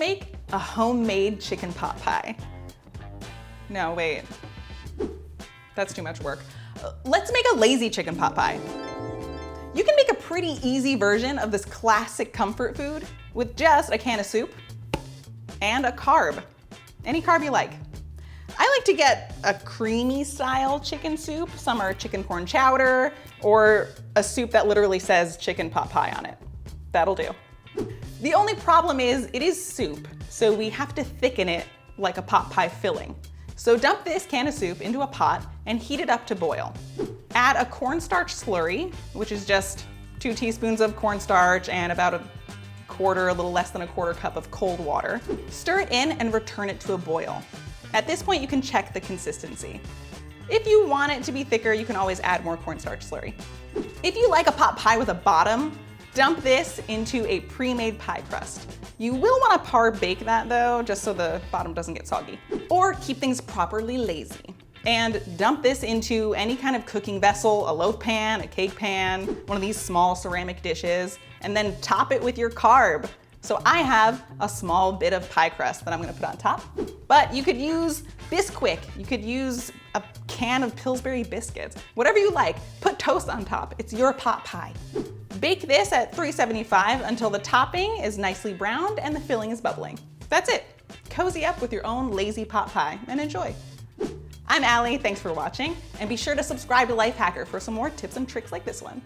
make a homemade chicken pot pie. No, wait. That's too much work. Let's make a lazy chicken pot pie. You can make a pretty easy version of this classic comfort food with just a can of soup and a carb. Any carb you like. I like to get a creamy style chicken soup. Some are chicken corn chowder or a soup that literally says chicken pot pie on it. That'll do. The only problem is it is soup, so we have to thicken it like a pot pie filling. So dump this can of soup into a pot and heat it up to boil. Add a cornstarch slurry, which is just 2 teaspoons of cornstarch and about a little less than a quarter cup of cold water. Stir it in and return it to a boil. At this point, you can check the consistency. If you want it to be thicker, you can always add more cornstarch slurry. If you like a pot pie with a bottom, dump this into a pre-made pie crust. You will want to par bake that though, just so the bottom doesn't get soggy. Or keep things properly lazy. And dump this into any kind of cooking vessel, a loaf pan, a cake pan, one of these small ceramic dishes, and then top it with your carb. So I have a small bit of pie crust that I'm gonna put on top, but you could use Bisquick, you could use a can of Pillsbury biscuits, whatever you like, put toast on top, it's your pot pie. Bake this at 375 until the topping is nicely browned and the filling is bubbling. That's it. Cozy up with your own lazy pot pie and enjoy. I'm Allie, thanks for watching, and be sure to subscribe to Lifehacker for some more tips and tricks like this one.